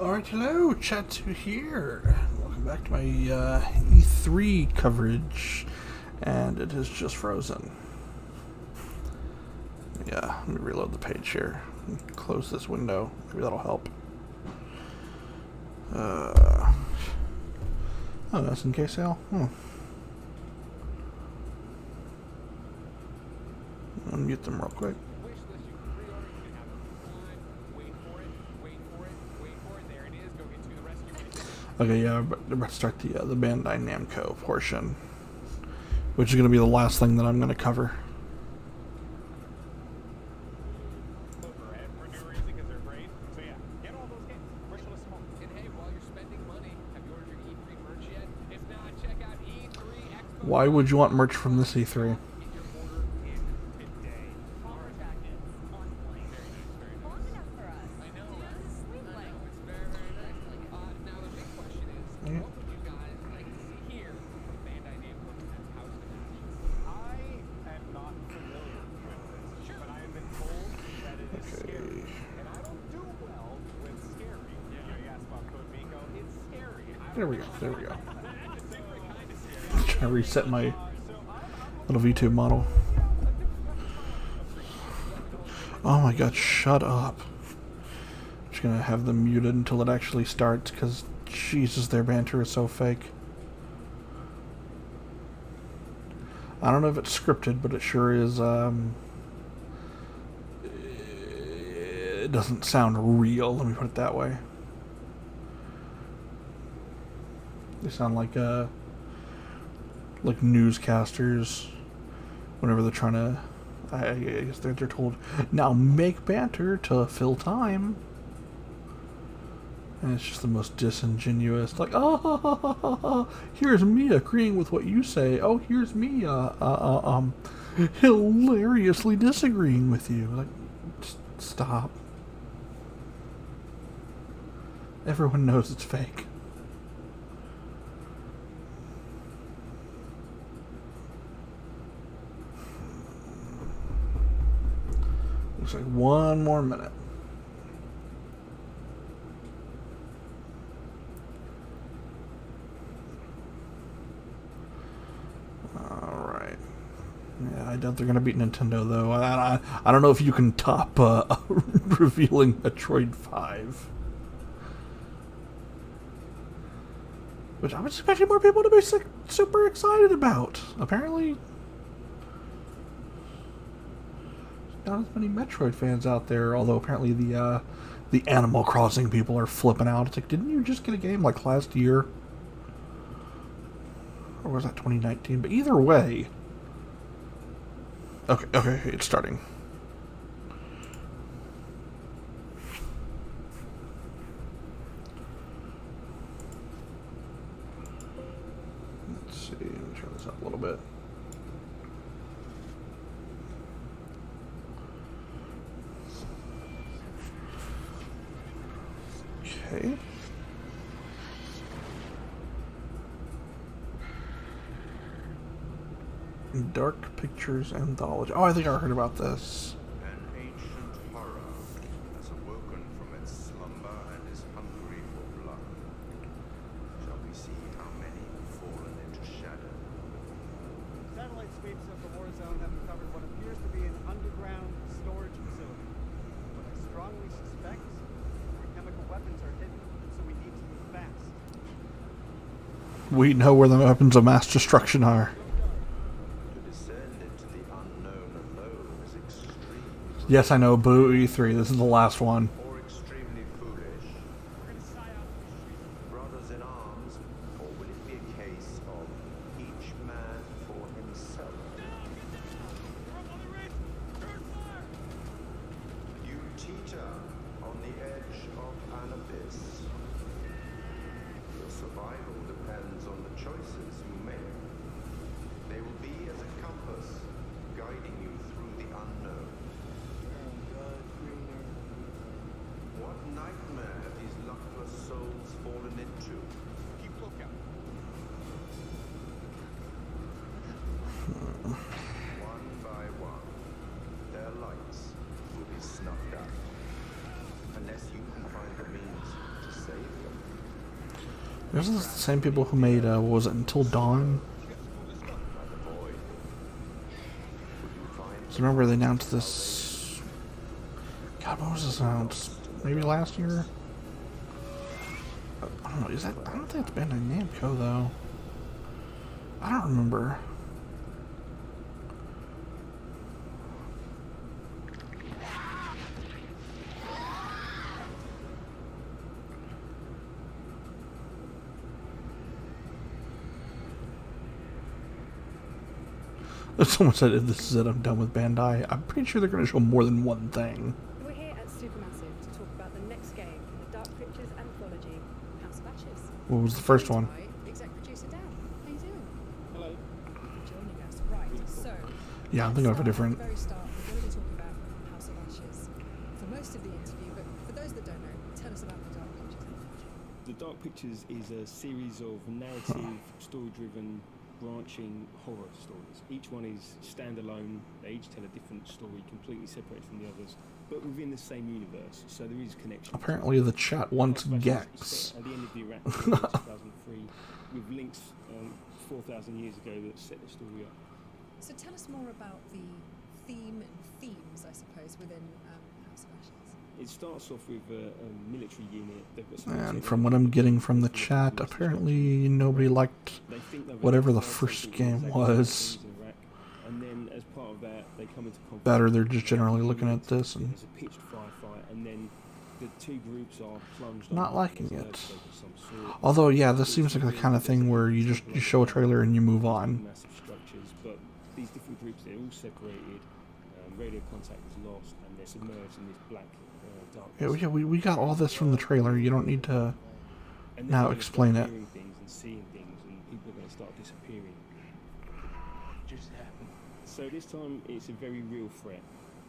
Alright, hello, Chatzu here. Welcome back to my E3 coverage, and it is just frozen. Yeah, let me reload the page here. Close this window, maybe that'll help. Oh, SNK sale? Unmute them real quick. Okay, yeah, we're about to start the Bandai Namco portion, which is going to be the last thing that I'm going to cover. Why would you want merch from this E3? There we go, there we go. Trying to reset my little VTube model. Oh my god, shut up. I'm just gonna have them muted until it actually starts, because Jesus, their banter is so fake. I don't know if it's scripted, but it sure is, it doesn't sound real, let me put it that way. They sound like newscasters whenever they're trying to, I guess they're told, now make banter to fill time. And it's just the most disingenuous, like, oh, here's me agreeing with what you say. Oh, here's me, hilariously disagreeing with you. Like, just stop. Everyone knows it's fake. Looks like one more minute. Alright. Yeah, I doubt they're going to beat Nintendo, though. I don't know if you can top revealing Metroid 5. Which I was expecting more people to be super excited about. Apparently, not as many Metroid fans out there, although apparently the Animal Crossing people are flipping out. It's like, didn't you just get a game like last year? Or was that 2019? But either way... Okay, it's starting. Let's see, let me turn this up a little bit. Okay. Dark Pictures Anthology. Oh, I think I heard about this. An ancient horror has awoken from its slumber and is hungry for blood. Shall we see how many have fallen into shadow? Satellite sweeps of the war zone have uncovered what appears to be an underground storage facility. What I strongly suspect is where chemical weapons are hidden, so we need to move fast. We know where the weapons of mass destruction are. Yes, I know. Boo E3. This is the last one. Or extremely foolish. Brothers in arms, or will it be a case of each man for himself? You teeter on the edge of an abyss. Your survival depends on the choices you make. They will be as a compass, guiding you through the unknown. What nightmare have these luckless souls fallen into? Keep lookout. One by one, their lights will be snuffed out. Unless you can find the means to save Isn't this the same people who made, what was it, Until Dawn? So remember they announced this... God, when was this announced? Maybe last year? I don't know, is that... I don't think it's Bandai Namco, though. I don't remember. Someone said, if this is it, I'm done with Bandai. I'm pretty sure they're going to show more than one thing. We're here at Supermassive to talk about the next game in the Dark Pictures anthology, House of Ashes. What was the first one? Hi, exec producer Dan. How you doing? Hello. Joining us. Right, so... Yeah, I'm thinking of a different... At the very start, we're going to be talking about House of Ashes for most of the interview, but for those that don't know, tell us about the Dark Pictures anthology. The Dark Pictures is a series of narrative, story-driven, branching horror stories. Each one is standalone. They each tell a different story, completely separated from the others, but within the same universe. So there is connection. Apparently the chat wants Gex. At the end of the Iraq War in 2003, with links 4,000 years ago that set the story up. So tell us more about the theme and themes, I suppose, within House of Ashes. It starts off with a military unit. They've got some And from what I'm getting from the chat, apparently nobody liked whatever the first game was. And then as part of that, they come into conflict. Better, they're just generally looking at this and There's a pitched firefight, and then the two groups are plunged. not liking it. of some sort. Although, yeah, this seems like the kind of thing where you show a trailer and you move on. Massive structures, but these different groups, they're all separated. Radio contact is lost, and they're submerged in this black darkness. Yeah, we got all this from the trailer. You don't need to And now they're explain it. hearing things and seeing things, and people are going to start disappearing. Just happened. So this time, it's a very real threat.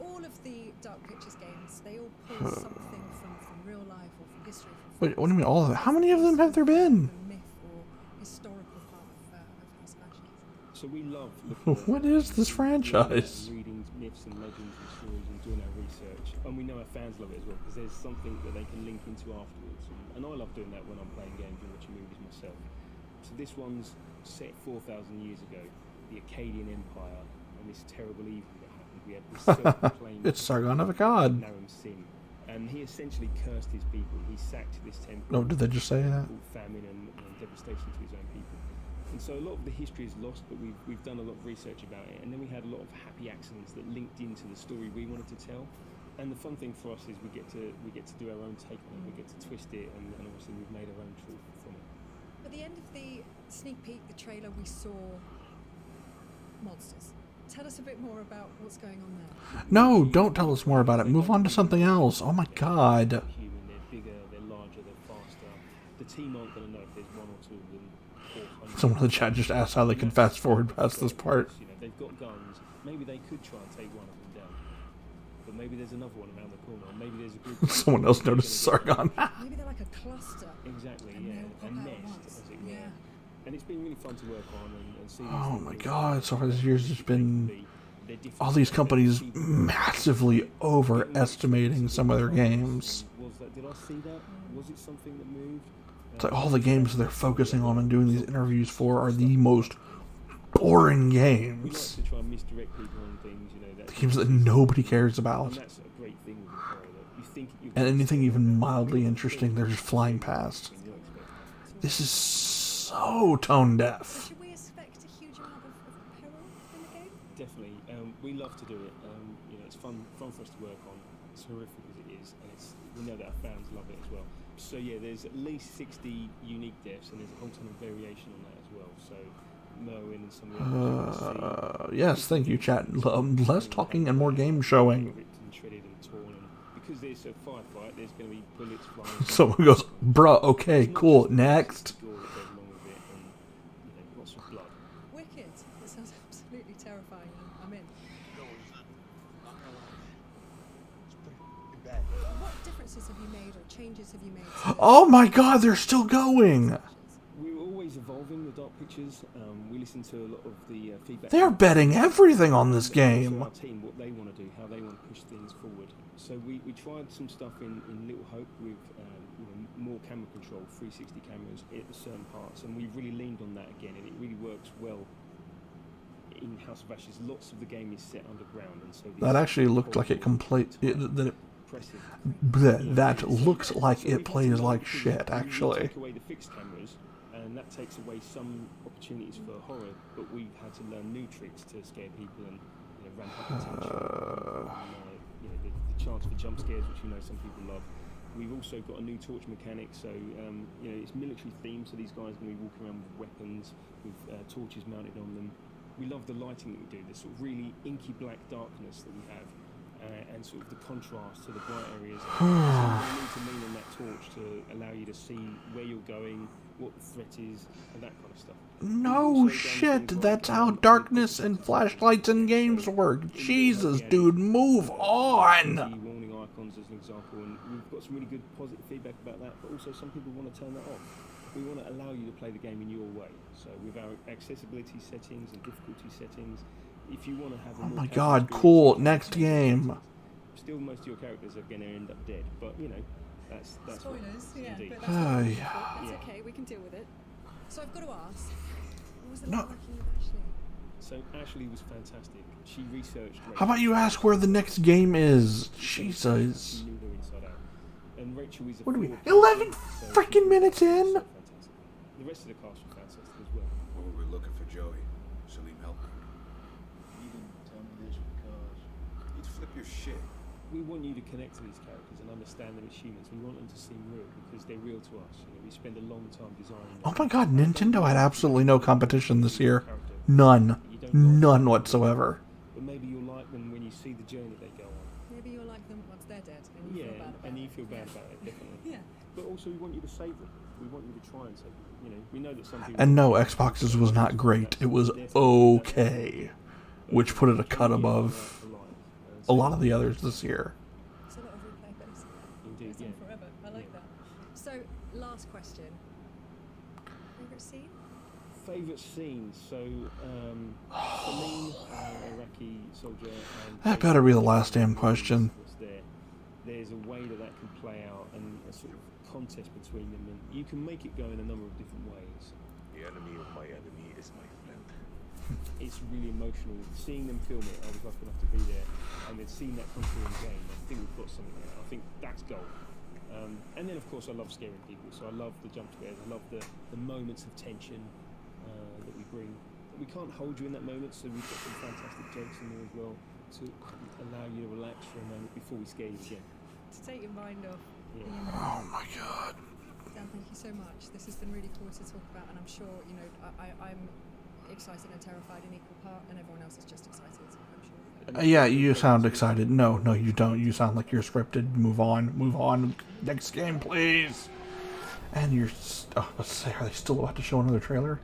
All of the Dark Pictures games, they all pull something from real life or from history. Wait, what do you mean all of it? How many of them have there been? The myth or historical part of House of Ashes. So we love looking at What is this franchise? reading myths and legends and stories and doing our research, and we know our fans love it as well because there's something that they can link into afterwards. And I love doing that when I'm playing games and watching movies myself. So this one's set 4,000 years ago, the Akkadian Empire, and this terrible evil that happened. We had this self-proclaimed It's Sargon of Akkad. Naram Sin, and he essentially cursed his people. He sacked this temple. No, did they just say that? Brought famine and devastation to his own people. And so a lot of the history is lost, but we've done a lot of research about it, and then we had a lot of happy accidents that linked into the story we wanted to tell. And the fun thing for us is we get to do our own take on it. We get to twist it, and obviously we've made our own truth from it. At the end of the sneak peek, the trailer, we saw monsters. Tell us a bit more about what's going on there. No, don't tell us more about it. Move on to something else. Oh my god. They're human, they're bigger, they're larger, they're faster. The team aren't going to know if there's one or two of them. 400. Someone in the chat just asked how they can fast forward past this part. You know, they've got guns. Maybe they could try and take one of them down. But maybe there's another one around the corner. Or maybe there's a group of Someone else noticed Sargon. Maybe they're like a cluster. Exactly, And yeah. they'll A pop out nest, once. as it were. Yeah. And it's been really fun to work on and see these Oh things my all god, so far this year's just been they're different. all these companies People- massively overestimating some of their games. Was that? Did I see that? Was it something that moved? It's like all the games they're focusing on and doing these interviews for are the most boring We like games. to try and misdirect people on things, you know. The That's, games that nobody cares and about. that's a great thing with horror. That you think you're And gonna anything see even it, mildly but interesting, they're just flying past. when you don't expect it. This is so tone deaf. Should we expect a huge amount of peril in the game? Definitely, we love to do it. You know, it's fun for us to work on. It's horrific as it is, and we know that our fans love it as well. So yeah, there's at least 60 unique deaths, and there's a whole ton of variation on that as well. So Merwin and some of the others Yes, thank you, chat. Less talking and more game showing. ripped and shredded and torn, and because there's a firefight, there's going to be bullets flying. Someone goes, bruh, okay, It's not cool, just the next. gore that goes along with it, and you know, lots of blood. Wicked. It sounds absolutely terrifying. I'm in. What differences have you made or changes have you made? To Oh my god, they're still going. We're always evolving the Dark Pictures. We listen to a lot of the feedback. They're betting everything on this Also game. our team, what they want to do, how they want to push things forward. So we tried some stuff in Little Hope with more camera control, 360 cameras at certain parts, and we've really leaned on that again, and it really works well in House of Ashes. Lots of the game is set underground, and so That actually looked like it that looks like it plays like shit, actually. Take away the fixed cameras, and that takes away some opportunities for horror, but we've had to learn new tricks to scare people and ramp up attention. The chance for jump scares, which some people love. We've also got a new torch mechanic, so it's military themed, so these guys are going to be walking around with weapons, with torches mounted on them. We love the lighting that we do, the sort of really inky black darkness that we have, and sort of the contrast to the bright areas. So we need to lean on that torch to allow you to see where you're going, what the threat is, and that kind of stuff. No shit, that's how darkness and flashlights in games work. Jesus, dude, move on! Warning icons as an example, and we've got some really good positive feedback about that, but also some people want to turn that off. We want to allow you to play the game in your way. So with our accessibility settings and difficulty settings, if you want to have a oh my god, cool, next game. Still, most of your characters are going to end up dead, but that's spoilers, yeah. Indeed. But that's okay, we can deal with it. So I've got to ask, what was it like working with Ashley? So Ashley was fantastic. She researched. How about you ask where the next game is? Jesus. She knew her inside out. And Rachel is a What are we? 11 freaking minutes in. So fantastic. The rest of the cast were fantastic as well. Well, we're looking for Joey. Salim helped me. You didn't tell me this because You'd flip your shit. We want you to connect to these characters and understand them as humans. We want them to seem real because they're real to us. We spend a long time designing them. Oh my god, Nintendo had absolutely no competition this year. None. None whatsoever. But maybe you'll like them when you see the journey they go on. Maybe you'll like them once they're dead, and you feel bad about and you it. feel bad about it, definitely. Yeah. But also, we want you to save them. We want you to try and save them. We know that some people. And no, Xbox's was not great. It was okay, which put it a cut above a lot of the others this year. It's a lot of replayability. Indeed, Goes on forever. I like that. So, last question. Favorite scene? Favorite scenes. So, Salim, Iraqi soldier. And That better be the last damn question. There's a way that can play out, and a sort of contest between them, and you can make it go in a number of different ways. The enemy of my enemy is my friend. It's really emotional. Seeing them film it, I was lucky enough to be there, and then seeing that come through in the game, I think we've got something there. I think that's gold. And then, of course, I love scaring people, so I love the jump scares. I love the moments of tension that we bring. We can't hold you in that moment, so we've got some fantastic jokes in there as well to allow you to relax for a moment before we scare you again. To take your mind off. Yeah. Oh my god. Dan, thank you so much. This has been really cool to talk about, and I'm sure, I'm excited and terrified in equal part, and everyone else is just excited, I'm sure. Yeah, you sound excited. No, you don't. You sound like you're scripted. Move on. Next game, please. And you're... let's say, are they still about to show another trailer?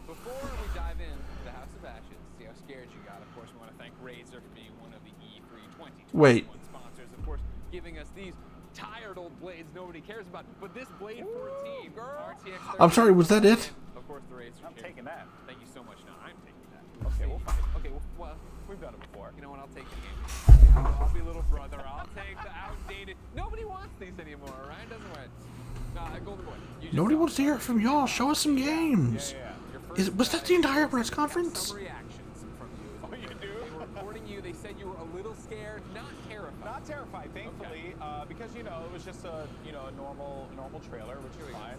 Before we dive in to the House of Ashes, see how scared you got. Of course, we want to thank Razer for being one of the E3 2021 sponsors. Of course, giving us these tired old blades nobody cares about. But this Blade 14, RTX 30. I'm sorry, was that it? Of course, the Razer. I'm taking that. Thank you so much. No, I'm taking that. Okay, we'll fine. Okay, well, we've done it before. You know what? I'll take the game. I'll be little brother. I'll take the outdated. Nobody wants these anymore, right? Doesn't work. Golden Boy. Nobody wants to hear it from y'all. Show us some games. Was that the entire press conference? Some reactions from you. Oh, you do? They were reporting you. They said you were a little scared, not terrified. Not terrified, thankfully, because it was just a normal trailer, which is fine.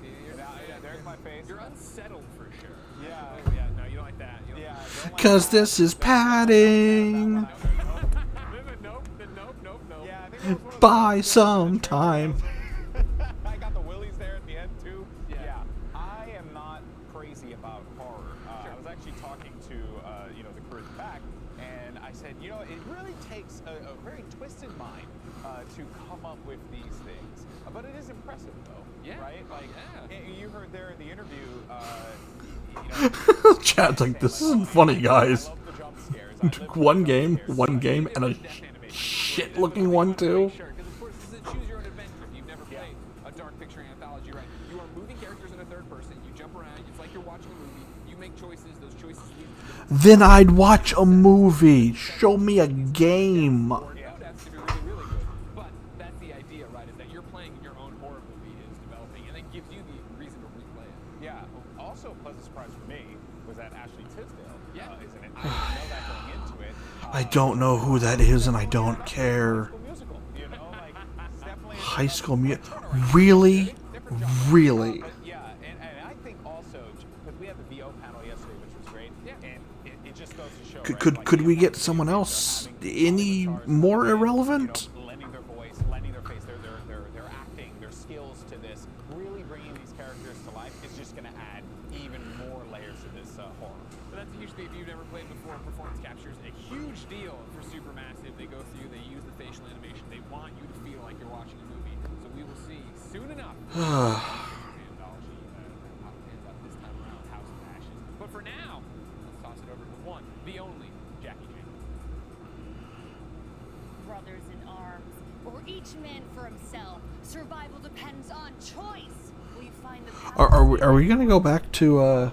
There's my face. You're unsettled for sure. Yeah. Yeah. No, you don't like that. You don't Yeah. Because this is padding. Nope. Yeah, I think that was one of Buy some time. I got the willies there at the end too. Yeah. I am not crazy about horror. I was actually talking to the crew at the back, and I said, it really takes a very twisted mind to come up with these things. But it is impressive, though. Yeah. Right? Like, you heard there in the interview. Chad's like, this isn't funny, guys. I love the jump scares. We took one game, and a shit-looking one too. Sure, because of course this is a choose your own adventure. choices. Those choices lead to different Then I'd watch a movie. Show me a game. yeah. It has to be really, really good. But that's the idea, right? Is that you're playing your own horror movie is developing, and it gives you the reason to replay it. Yeah. Also, a pleasant surprise for me was that Ashley Tisdale, Yeah. isn't it? I didn't know that going into it. I don't know who that is, and I don't care. School Musical, you know, like it's definitely High School Musical. Really? Really? But yeah, and I think also because we had the VO panel yesterday, which was great. Yeah. And it just goes to show. Could we get someone else any more irrelevant? Lending their voice, lending their face, their acting, their skills to this, really bringing these characters to life is just going to add even more layers to this horror. So that's a huge thing. If you've never played before, performance capture is a huge deal for Supermassive. They go through, they use the facial animation. They want you to feel like you're watching a movie. So we will see soon enough. Anthology ends up this time around, House of Ashes. But for now, let's toss it over to the one, the only, Jackie Jane. Brothers in arms, or each man for himself. Survival depends on choice. Will you find the Are we gonna go back to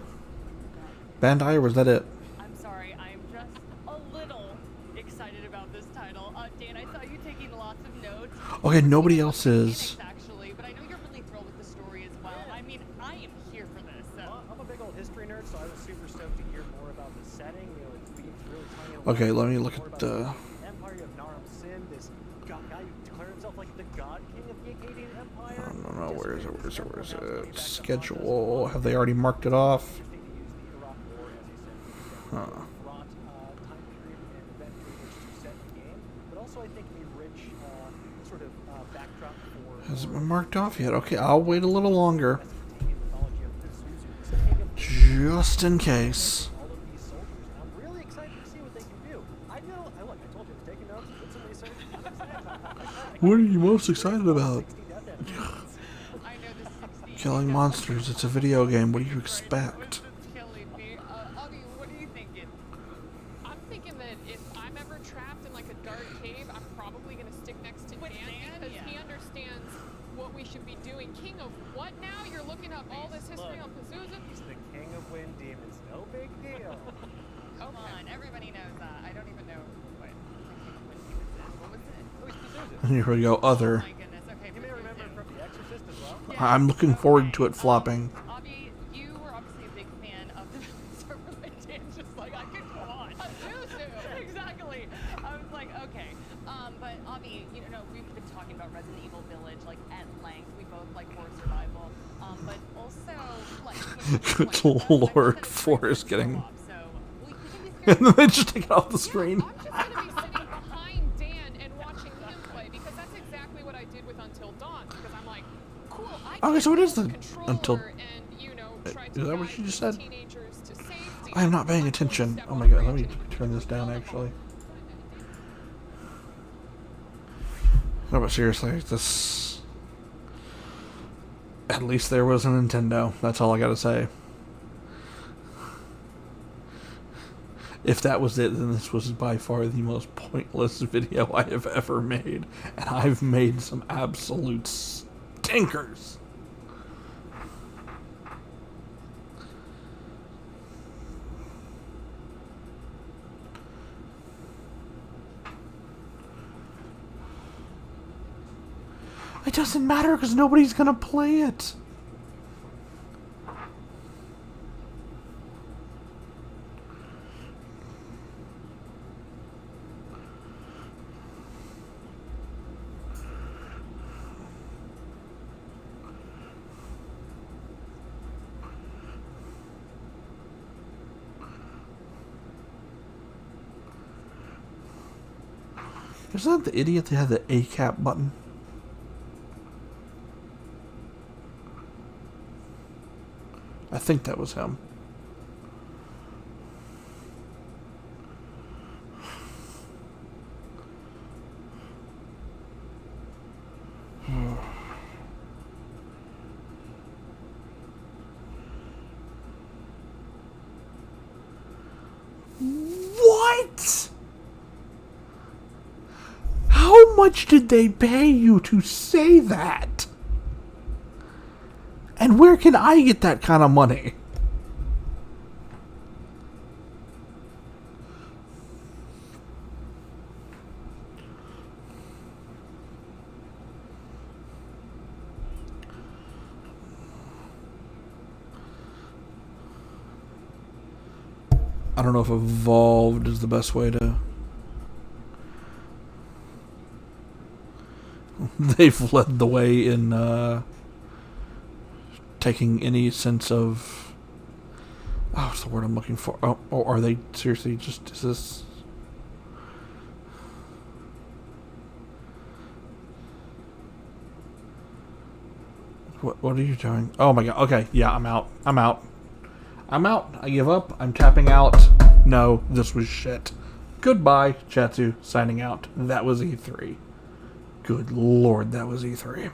Bandai, or was that it? I'm sorry, I'm just a little excited about this title. Dan, I saw you taking lots of notes. Okay, nobody else is. Actually, but I know you're really thrilled with the story as well. I mean, I am here for this. I'm a big old history nerd, so I was super stoked to hear more about the setting. You know, it's really tiny. Okay, let me look at the. Empire. You have Naram Sin, this guy who declared himself like the god king of the Akkadian Empire. No, where is it? Schedule. Have they already marked it off? Huh. Time period and event period to set the game, but also I think a rich sort of backdrop for. Has it been marked off yet? Okay, I'll wait a little longer. Mythology of Cthulhu, this king of Just in case. all of these soldiers, and I'm really excited to see what they can do. I told you I was taking notes, did some research. I'm excited. What are you most excited about? 60 death ends. I know this 60. Killing monsters. It's a video game. What do you expect? Killing me. Avi, what are you thinking? I'm thinking that if I'm ever trapped in like a dark cave, I'm probably gonna stick next to With Dan Dan? because Yeah. he understands what we should be doing. King of what now? You're looking up all this history Look. on Pazuzu? He's the king of wind demons. No big deal. Come on, everybody knows that. I don't even know what what was it? Who's Cthulhu? Here we go. Other. Oh my goodness. Okay. You may remember him from The Exorcist as well. I'm looking forward to it flopping. Avi, you were obviously a big fan of the server that Dan just like I could go on. Pazuzu! Exactly. I was like, okay. But Avi, you know, we've been talking about Resident Evil Village like at length. We both like horror survival. But also like Good lord, Forrest getting. So we can be And scared. then they just take it off the screen. I'm just gonna be sitting behind Dan and watching him play because that's exactly what I did with Until Dawn. Because I'm like, cool. I Okay, so it is the controller Until. and you know try Is to that what guide you just these said? teenagers to safety. I am not paying I'm going attention. step Oh my on god, let me branches. turn this down actually. No, but seriously, this. At least there was a Nintendo. That's all I gotta say. If that was it, then this was by far the most pointless video I have ever made. And I've made some absolute stinkers. It doesn't matter because nobody's gonna play it. Isn't that the idiot that had the A cap button? I think that was him. What? How much did they pay you to say that? And where can I get that kind of money? I don't know if evolved is the best way to... They've led the way in taking any sense of... Oh, what's the word I'm looking for? Oh, or are they seriously just... Is this... What are you doing? Oh my god. Okay, yeah, I'm out. I'm out. I give up. I'm tapping out. No, this was shit. Goodbye, Chatzu. Signing out. That was E3. Good lord, that was E3.